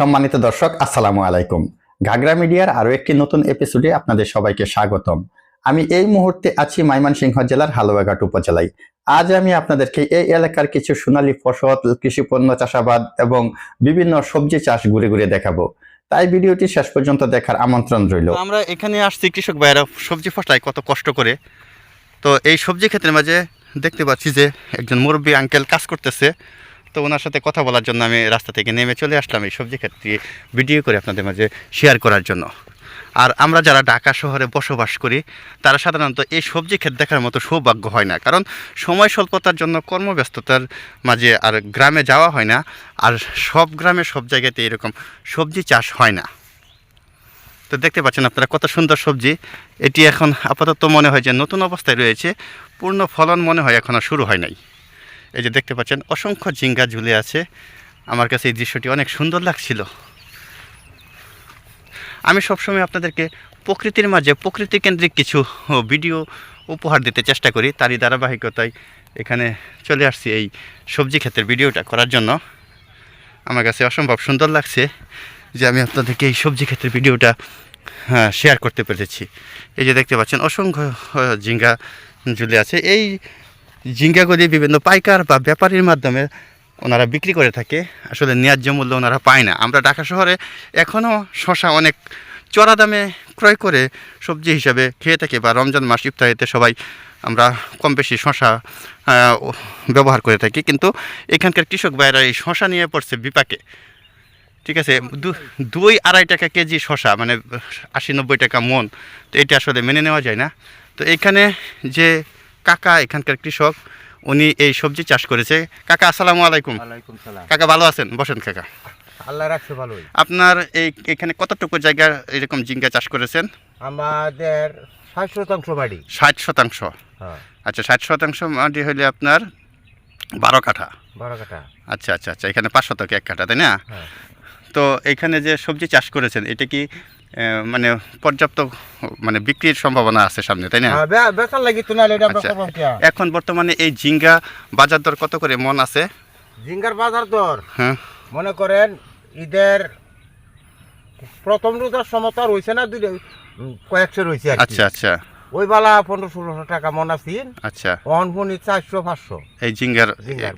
সম্মানিত দর্শক, আসসালামু আলাইকুম। ঘাগরা মিডিয়ার আরো একটি নতুন এপিসোডে আপনাদের সবাইকে স্বাগতম। আমি এই মুহূর্তে আছি ময়মনসিংহ জেলার হালুয়াঘাট উপজেলায়। আজ আমি আপনাদেরকে এই এলাকার কিছু সোনালী ফসল, কৃষি পণ্য চাষাবাদ এবং বিভিন্ন সবজি চাষ ঘুরে ঘুরে দেখাবো। তাই ভিডিওটি শেষ পর্যন্ত দেখার আমন্ত্রণ রইল। আমরা এখানে আসছি কৃষক ভাইয়েরা সবজি ফসলায় কত কষ্ট করে। তো এই সবজি ক্ষেত্রের মাঝে দেখতে পাচ্ছি যে একজন মুরব্বী আঙ্কেল কাজ করতেছে। তো ওনার সাথে কথা বলার জন্য আমি রাস্তা থেকে নেমে চলে আসলাম এই সবজি ক্ষেত্রে ভিডিও করে আপনাদের মাঝে শেয়ার করার জন্য। আর আমরা যারা ঢাকা শহরে বসবাস করি তারা সাধারণত এই সবজি ক্ষেত দেখার মতো সৌভাগ্য হয় না, কারণ সময় স্বল্পতার জন্য কর্মব্যস্ততার মাঝে আর গ্রামে যাওয়া হয় না। আর সব গ্রামে সব জায়গাতে এরকম সবজি চাষ হয় না। তো দেখতে পাচ্ছেন আপনারা কত সুন্দর সবজি। এটি এখন আপাতত মনে হয় যে নতুন অবস্থায় রয়েছে, পূর্ণ ফলন মনে হয় এখনও শুরু হয় নাই। এই যে দেখতে পাচ্ছেন অসংখ্য ঝিঙ্গা ঝুলে আছে। আমার কাছে এই দৃশ্যটি অনেক সুন্দর লাগছিল। আমি সবসময় আপনাদেরকে প্রকৃতির মাঝে প্রকৃতিকেন্দ্রিক কিছু ভিডিও উপহার দিতে চেষ্টা করি, তারই ধারাবাহিকতায় এখানে চলে আসছি এই সবজি ক্ষেতের ভিডিওটা করার জন্য। আমার কাছে অসম্ভব সুন্দর লাগছে যে আমি আপনাদেরকে এই সবজি ক্ষেত্রের ভিডিওটা শেয়ার করতে পেরেছি। এই যে দেখতে পাচ্ছেন অসংখ্য ঝিঙ্গা ঝুলে আছে। এই ঝিঙ্গাগুলি বিভিন্ন পাইকার বা ব্যাপারীর মাধ্যমে ওনারা বিক্রি করে থাকে। আসলে ন্যায্য মূল্য ওনারা পায় না। আমরা ঢাকা শহরে এখনও শশা অনেক চড়া দামে ক্রয় করে সবজি হিসাবে খেয়ে থাকি, বা রমজান মাস ইফতারিতে সবাই আমরা কম বেশি শশা ব্যবহার করে থাকি। কিন্তু এখানকার কৃষক ভাইয়েরা এই শশা নিয়ে পড়ছে বিপাকে। ঠিক আছে, 2-2.5 টাকা কেজি শশা, মানে 80-90 টাকা মন। তো এটা আসলে মেনে নেওয়া যায় না। তো এখানে যে কাকা, এখানকার কৃষক, উনি এই সবজি চাষ করেছে। কাকা আসসালামু আলাইকুম। ওয়ালাইকুম সালাম। কাকা ভালো আছেন? বসেন কাকা। আল্লাহ রাখছে ভালোই। আপনার এখানে কতটুকু জায়গা এরকম ঝিঙ্গা চাষ করেছেন? আমাদের 60% বাড়ি। 60%? হ্যাঁ, আচ্ছা, 60% মাটি হলে আপনার 12 কাঠা। 12 কাঠা। আচ্ছা আচ্ছা আচ্ছা, এখানে 5 শতক 1 কাঠা, তাই না? হ্যাঁ। তো এখানে যে সবজি চাষ করেছেন এটা কি মানে পর্যাপ্ত মানে বিক্রির সম্ভাবনা আছে সামনে, তাই না? হ্যাঁ, বেচার লাগি তো না, এটা আমরা আচ্ছা, করব কি? এখন বর্তমানে এই ঝিঙ্গা বাজার দর কত করে মন আছে? জিঙ্গার বাজার দর হ্যাঁ, মনে করেন ঈদের প্রথম রোজার সময় তো আর হইছে না, কয়েকশো রয়েছে আর কি। আচ্ছা আচ্ছা ওই বেলা 1500-1600 টাকা মন আছে। আচ্ছা, অনফনি 400-500 এই ঝিঙ্গার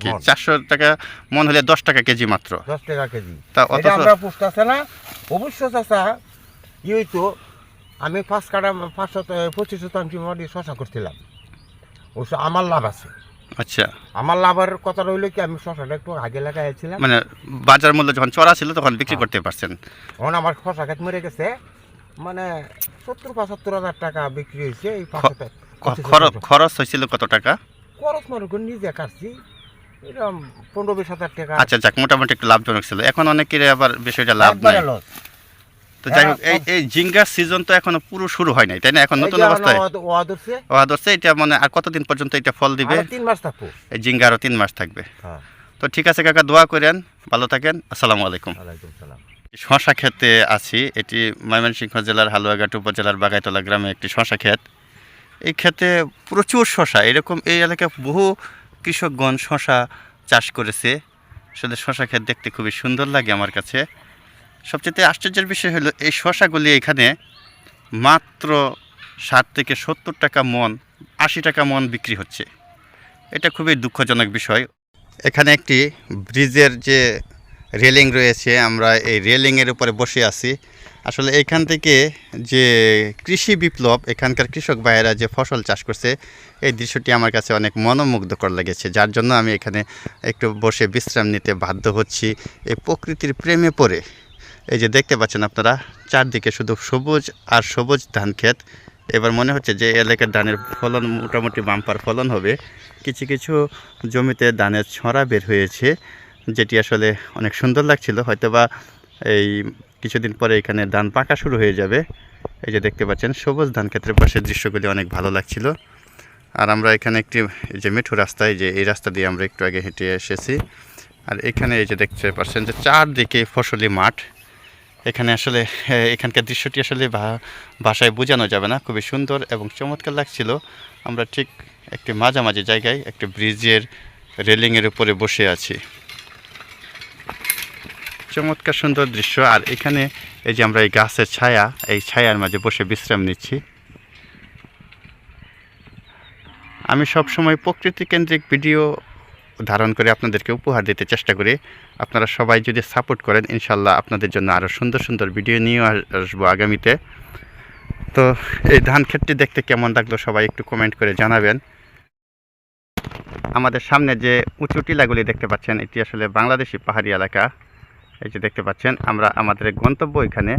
কি মণ। 400 টাকা মন হলে 10 টাকা কেজি মাত্র। 10 টাকা কেজি। তা এটা অথচ আমরা পুষতেছে না। অবশ্য চাচা ই হইতো, আমি 5 কাঠা 25% মাটি শশা করছিলাম। অবশ্য আমার লাভ আছে। আচ্ছা, আমার লাভের কথা রইল কি, আমি শশাটা একটু আগে লাগাইছিলাম। মানে বাজার মূল্য যখন চড়া ছিল তখন বিক্রি করতে পারছেন। এখন আমার শশা ক্ষেত মরে গেছে, মানে 70-75 হাজার টাকা বিক্রি হয়েছে। এই খরচ হয়েছিল কত টাকা? খরচ মনে করি নিজে কাটছি এরকম 15-20 হাজার টাকা। আচ্ছা যাক, মোটামুটি একটু লাভজনক ছিল। এখন অনেকের আবার বিষয়টা লাভ নাই। তো যাই হোক, এই ঝিঙ্গার সিজন তো এখনো পুরো শুরু হয় নাই, তাই না? এখন নতুন অবস্থায় ধরছে। এটা মানে আর কতদিন পর্যন্ত এটা ফল দিবে? 3 মাস থাকবো। এই ঝিঙ্গা আরো 3 মাস থাকবে। হ্যাঁ। তো ঠিক আছে কাকা, দোয়া করেন, ভালো থাকেন। আসসালামু আলাইকুম। ওয়ালাইকুম সালাম। শশা ক্ষেতে আছি। এটি ময়মনসিংহ জেলার হালুয়াঘাট উপজেলার বাগাইতলা গ্রামে একটি শশা ক্ষেত। এই ক্ষেতে প্রচুর শশা। এরকম এই এলাকায় বহু কৃষকগণ শশা চাষ করেছে। আসলে শশা ক্ষেত দেখতে খুবই সুন্দর লাগে আমার কাছে। সবচেয়ে আশ্চর্যের বিষয় হলো এই শশাগুলি এখানে মাত্র 60 থেকে 70 টাকা মন, 80 টাকা মন বিক্রি হচ্ছে। এটা খুবই দুঃখজনক বিষয়। এখানে একটি ব্রিজের যে রেলিং রয়েছে, আমরা এই রেলিংয়ের উপরে বসে আছি। আসলে এখান থেকে যে কৃষি বিপ্লব, এখানকার কৃষক ভাইয়েরা যে ফসল চাষ করছে, এই দৃশ্যটি আমার কাছে অনেক মনোমুগ্ধকর লেগেছে, যার জন্য আমি এখানে একটু বসে বিশ্রাম নিতে বাধ্য হচ্ছি এই প্রকৃতির প্রেমে পড়ে। এই যে দেখতে পাচ্ছেন আপনারা, চারদিকে শুধু সবুজ আর সবুজ ধান ক্ষেত। এবার মনে হচ্ছে যে এলাকার ধানের ফলন মোটামুটি বাম্পার ফলন হবে। কিছু কিছু জমিতে ধানের ছড়া বের হয়েছে, যেটি আসলে অনেক সুন্দর লাগছিল। হয়তোবা এই কিছুদিন পরে এখানে ধান পাকা শুরু হয়ে যাবে। এই যে দেখতে পাচ্ছেন সবুজ ধান ক্ষেত্রের পাশের দৃশ্যগুলি অনেক ভালো লাগছিল। আর আমরা এখানে একটি যে মেঠো রাস্তায়, যে এই রাস্তা দিয়ে আমরা একটু আগে হেঁটে এসেছি। আর এখানে এই যে দেখতে পাচ্ছেন যে চারদিকে ফসলি মাঠ। এখানে আসলে এখানকার দৃশ্যটি আসলে ভাষায় বোঝানো যাবে না, খুবই সুন্দর এবং চমৎকার লাগছিল। আমরা ঠিক একটি মাঝামাঝি জায়গায় একটি ব্রিজের রেলিংয়ের উপরে বসে আছি। চমৎকার সুন্দর দৃশ্য। আর এখানে এই যে আমরা এই গাছের ছায়া, এই ছায়ার মাঝে বসে বিশ্রাম নিচ্ছি। আমি সবসময় প্রকৃতি কেন্দ্রিক ভিডিও ধারণ করে আপনাদেরকে উপহার দিতে চেষ্টা করি। আপনারা সবাই যদি সাপোর্ট করেন, ইনশাল্লাহ আপনাদের জন্য আরও সুন্দর সুন্দর ভিডিও নিয়ে আসবো আগামীতে। তো এই ধান ক্ষেতটি দেখতে কেমন লাগলো সবাই একটু কমেন্ট করে জানাবেন। আমাদের সামনে যে উঁচু টিলাগুলি দেখতে পাচ্ছেন, এটি আসলে বাংলাদেশি পাহাড়ি এলাকা। এই যে দেখতে পাচ্ছেন আমরা আমাদের গন্তব্য এখানে,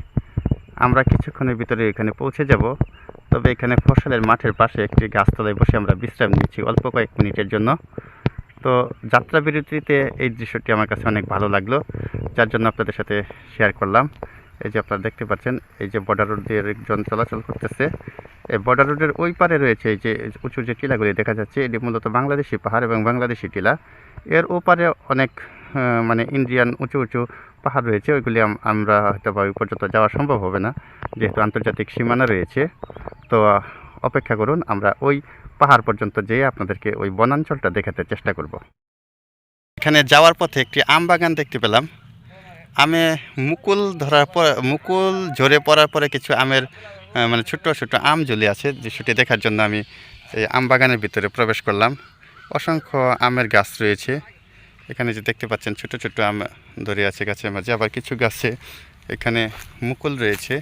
আমরা কিছুক্ষণের ভিতরে এখানে পৌঁছে যাব। তবে এখানে ফসলের মাঠের পাশে একটি গাছতলায় বসে আমরা বিশ্রাম নিচ্ছি অল্প কয়েক মিনিটের জন্য। তো যাত্রা বিরতিতে এই দৃশ্যটি আমার কাছে অনেক ভালো লাগলো, যার জন্য আপনাদের সাথে শেয়ার করলাম। এই যে আপনারা দেখতে পাচ্ছেন, এই যে বর্ডার রোড দিয়ে একজন চলাচল করতেছে। এই বর্ডার রোডের ওই পারে রয়েছে এই যে উঁচু যে টিলাগুলি দেখা যাচ্ছে, এটি মূলত বাংলাদেশি পাহাড় এবং বাংলাদেশি টিলা। এর ওপারে অনেক মানে ইন্ডিয়ান উঁচু উঁচু পাহাড় রয়েছে, ওইগুলি আমরা হয়তো বা ওই পর্যন্ত যাওয়া সম্ভব হবে না, যেহেতু আন্তর্জাতিক সীমানা রয়েছে। তো অপেক্ষা করুন, আমরা ওই পাহাড় পর্যন্ত যেয়ে আপনাদেরকে ওই বনাঞ্চলটা দেখাতে চেষ্টা করব। এখানে যাওয়ার পথে একটি আম বাগান দেখতে পেলাম। আমে মুকুল ধরার পর, মুকুল ঝরে পড়ার পরে কিছু আমের মানে ছোট্ট ছোট্ট আম ঝুলে আছে, দৃশ্যটি দেখার জন্য আমি এই আম বাগানের ভিতরে প্রবেশ করলাম। অসংখ্য আমের গাছ রয়েছে এখানে, যে দেখতে পাচ্ছেন ছোট ছোট আম ধরে আছে গাছের মাঝে, আবার কিছু গাছে এখানে মুকুল রয়েছে।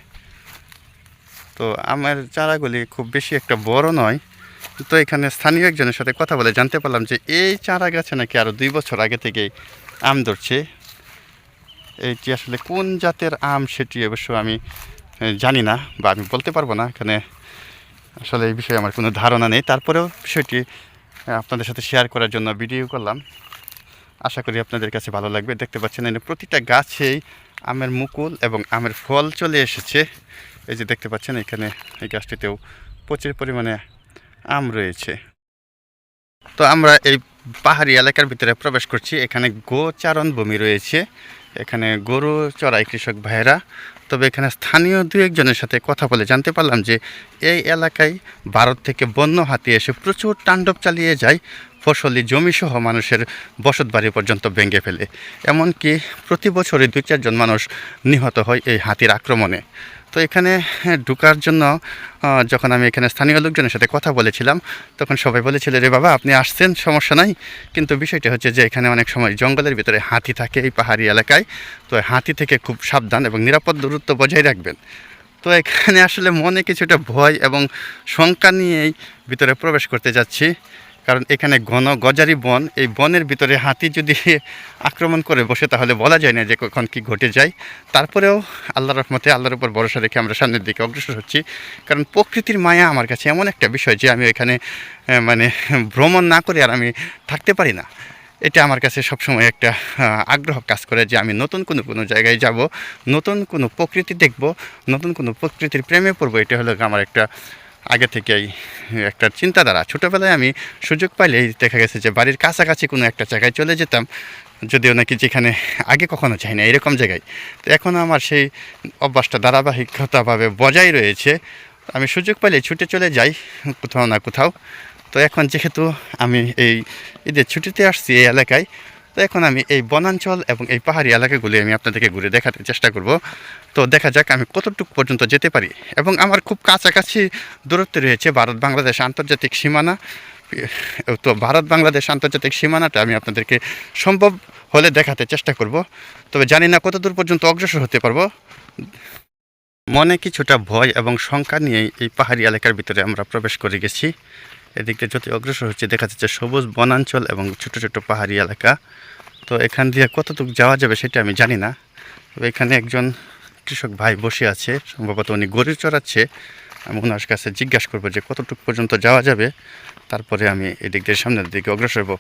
তো আমের চারাগুলি খুব বেশি একটা বড় নয়। তো এখানে স্থানীয় একজনের সাথে কথা বলে জানতে পারলাম যে এই চারা গাছে নাকি আরও 2 বছর আগে থেকেই আম ধরছে। এইটি আসলে কোন জাতের আম সেটি অবশ্য আমি জানি না, বা আমি বলতে পারবো না। এখানে আসলে এই বিষয়ে আমার কোনো ধারণা নেই। তারপরেও বিষয়টি আপনাদের সাথে শেয়ার করার জন্য ভিডিও করলাম। আশা করি আপনাদের কাছে ভালো লাগবে। দেখতে পাচ্ছেন এখানে প্রতিটা গাছেই আমের মুকুল এবং আমের ফল চলে এসেছে। এই যে দেখতে পাচ্ছেন এখানে এই গাছটিতেও প্রচুর পরিমাণে আম রয়েছে। তো আমরা এই পাহাড়ি এলাকার ভিতরে প্রবেশ করছি। এখানে গোচারণ ভূমি রয়েছে, এখানে গরু চড়ায় কৃষক ভাইয়েরা। তবে এখানে স্থানীয় 2-1 জনের সাথে কথা বলে জানতে পারলাম যে এই এলাকায় ভারত থেকে বন্য হাতি এসে প্রচুর তাণ্ডব চালিয়ে যায়, ফসলি জমিসহ মানুষের বসতবাড়ি পর্যন্ত ভেঙে ফেলে। এমনকি প্রতি বছরই 2-4 জন মানুষ নিহত হয় এই হাতির আক্রমণে। তো এখানে ঢোকার জন্য যখন আমি এখানে স্থানীয় লোকজনের সাথে কথা বলেছিলাম, তখন সবাই বলেছিল রে বাবা আপনি আসছেন সমস্যা নাই, কিন্তু বিষয়টা হচ্ছে যে এখানে অনেক সময় জঙ্গলের ভিতরে হাতি থাকে এই পাহাড়ি এলাকায়। তো হাতি থেকে খুব সাবধান এবং নিরাপদ দূরত্ব বজায় রাখবেন। তো এখানে আসলে মনে কিছুটা ভয় এবং শঙ্কা নিয়েই ভিতরে প্রবেশ করতে যাচ্ছি, কারণ এখানে ঘন গজারি বন। এই বনের ভিতরে হাতি যদি আক্রমণ করে বসে তাহলে বলা যায় না যে কখন কী ঘটে যায়। তারপরেও আল্লাহর রহমতে, আল্লাহর উপর ভরসা রেখে আমরা সামনের দিকে অগ্রসর হচ্ছি। কারণ প্রকৃতির মায়া আমার কাছে এমন একটা বিষয় যে আমি এখানে মানে ভ্রমণ না করে আর আমি থাকতে পারি না। এটা আমার কাছে সবসময় একটা আগ্রহ কাজ করে যে আমি নতুন কোনো জায়গায় যাব, নতুন কোনো প্রকৃতি দেখব, নতুন কোনো প্রকৃতির প্রেমে পড়বো। এটা হলো আমার একটা আগে থেকেই একটা চিন্তাধারা। ছোটোবেলায় আমি সুযোগ পাইলেই দেখা গেছে যে বাড়ির কাছাকাছি কোনো একটা জায়গায় চলে যেতাম, যদিও নাকি যেখানে আগে কখনো যাই না এরকম জায়গায়। তো এখন আমার সেই অভ্যাসটা ধারাবাহিকতাভাবে বজায় রয়েছে। আমি সুযোগ পাইলেই ছুটে চলে যাই কোথাও না কোথাও। তো এখন যেহেতু আমি এই ঈদের ছুটিতে আসছি এই এলাকায়, তো এখন আমি এই বনাঞ্চল এবং এই পাহাড়ি এলাকাগুলি আমি আপনাদেরকে ঘুরে দেখাতে চেষ্টা করব। তো দেখা যাক আমি কতটুকু পর্যন্ত যেতে পারি। এবং আমার খুব কাছাকাছি দূরত্বে রয়েছে ভারত বাংলাদেশ আন্তর্জাতিক সীমানা। তো ভারত বাংলাদেশ আন্তর্জাতিক সীমানাটা আমি আপনাদেরকে সম্ভব হলে দেখাতে চেষ্টা করব। তবে জানি না কতদূর পর্যন্ত অগ্রসর হতে পারবো। মনে কিছুটা ভয় এবং শঙ্কা নিয়েই এই পাহাড়ি এলাকার ভিতরে আমরা প্রবেশ করে গেছি। এদিক দিয়ে যত অগ্রসর হচ্ছে দেখা যাচ্ছে সবুজ বনাঞ্চল এবং ছোট ছোট পাহাড়ি এলাকা। তো এখান দিয়ে কতটুকু যাওয়া যাবে সেটা আমি জানি না। তবে এখানে একজন কৃষক ভাই বসে আছে, সম্ভবত উনি গরু চড়াচ্ছে। আমি ওনার কাছে জিজ্ঞাসা করবো যে কতটুকু পর্যন্ত যাওয়া যাবে, তারপরে আমি এদিক দিয়ে সামনের দিকে অগ্রসর হব।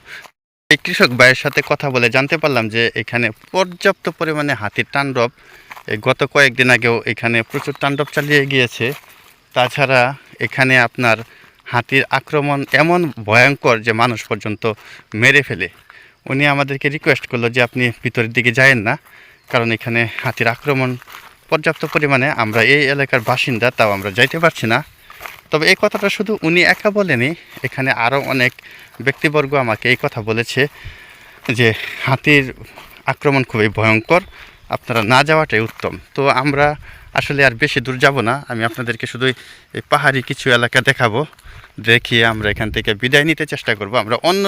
এই কৃষক ভাইয়ের সাথে কথা বলে জানতে পারলাম যে এখানে পর্যাপ্ত পরিমাণে হাতির তাণ্ডব, এই গত কয়েকদিন আগেও এখানে প্রচুর তাণ্ডব চালিয়ে গিয়েছে। তাছাড়া এখানে আপনার হাতির আক্রমণ এমন ভয়ঙ্কর যে মানুষ পর্যন্ত মেরে ফেলে। উনি আমাদেরকে রিকোয়েস্ট করলো যে আপনি ভিতরের দিকে যায়েন না, কারণ এখানে হাতির আক্রমণ পর্যাপ্ত পরিমাণে। আমরা এই এলাকার বাসিন্দা, তাও আমরা যাইতে পারছি না। তবে এই কথাটা শুধু উনি একা বলেনি, এখানে আরও অনেক ব্যক্তিবর্গ আমাকে এই কথা বলেছে যে হাতির আক্রমণ খুবই ভয়ঙ্কর। আপনারা না যাওয়াটাই উত্তম। তো আমরা আসলে আর বেশি দূর যাব না, আমি আপনাদেরকে শুধু এই পাহাড়ি কিছু এলাকা দেখাবো, দেখিয়ে আমরা এখান থেকে বিদায় নিতে চেষ্টা করব। আমরা অন্য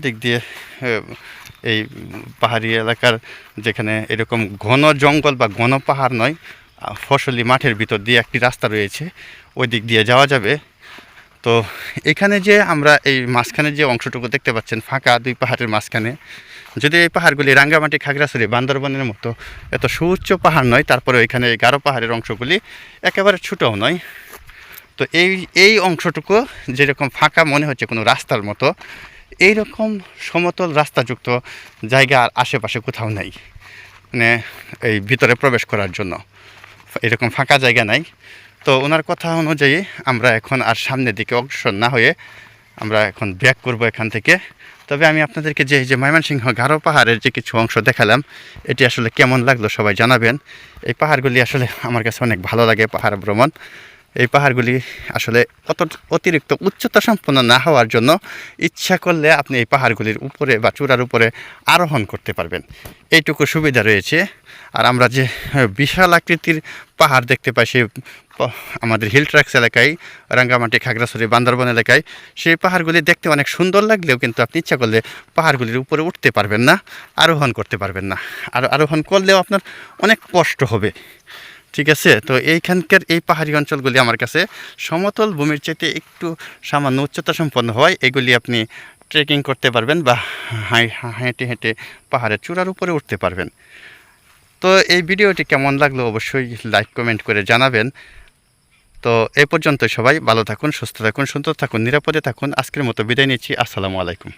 দিক দিয়ে এই পাহাড়ি এলাকার যেখানে এরকম ঘন জঙ্গল বা ঘন পাহাড় নয়, ফসলি মাঠের ভিতর দিয়ে একটি রাস্তা রয়েছে, ওই দিক দিয়ে যাওয়া যাবে। তো এখানে যে আমরা এই মাঝখানে যে অংশটুকু দেখতে পাচ্ছেন ফাঁকা দুই পাহাড়ের মাঝখানে, যদি এই পাহাড়গুলি রাঙ্গামাটি, খাগড়াছড়ি, বান্দরবনের মতো এত সুউচ্চ পাহাড় নয়, তারপরে এখানে এই গারো পাহাড়ের অংশগুলি একেবারে ছোটও নয়। তো এই অংশটুকু যেরকম ফাঁকা মনে হচ্ছে কোনো রাস্তার মতো, এইরকম সমতল রাস্তাযুক্ত জায়গা আর আশেপাশে কোথাও নাই, মানে এই ভিতরে প্রবেশ করার জন্য এরকম ফাঁকা জায়গা নাই। তো ওনার কথা অনুযায়ী আমরা এখন আর সামনের দিকে অগ্রসর না হয়ে আমরা এখন ব্যাক করব এখান থেকে। তবে আমি আপনাদেরকে যে ময়মনসিংহ গারো পাহাড়ের যে কিছু অংশ দেখালাম, এটি আসলে কেমন লাগলো সবাই জানাবেন। এই পাহাড়গুলি আসলে আমার কাছে অনেক ভালো লাগে, পাহাড় ভ্রমণ। এই পাহাড়গুলি আসলে অতিরিক্ত উচ্চতা সম্পন্ন না হওয়ার জন্য ইচ্ছা করলে আপনি এই পাহাড়গুলির উপরে বা চূড়ার উপরে আরোহণ করতে পারবেন, এইটুকু সুবিধা রয়েছে। আর আমরা যে বিশাল আকৃতির পাহাড় দেখতে পাই সেই আমাদের হিল ট্র্যাক্স এলাকায়, রাঙ্গামাটি, খাগড়াছড়ি, বান্দরবন এলাকায়, সেই পাহাড়গুলি দেখতে অনেক সুন্দর লাগলেও কিন্তু আপনি ইচ্ছা করলে পাহাড়গুলির উপরে উঠতে পারবেন না, আরোহণ করতে পারবেন না। আর আরোহণ করলেও আপনার অনেক কষ্ট হবে, ঠিক আছে? তো এইখানকার এই পাহাড়ি অঞ্চলগুলি আমার কাছে সমতল ভূমির চাইতে একটু সামান্য উচ্চতা সম্পন্ন হয়। এগুলি আপনি ট্রেকিং করতে পারবেন বা হেঁটে হেঁটে পাহাড়ের চূড়ার উপরে উঠতে পারবেন। তো এই ভিডিওটি কেমন লাগলো অবশ্যই লাইক কমেন্ট করে জানাবেন। তো এই পর্যন্ত সবাই ভালো থাকুন, সুস্থ থাকুন, সুন্দর থাকুন, নিরাপদে থাকুন। আজকের মতো বিদায় নিচ্ছি। আসসালামু আলাইকুম।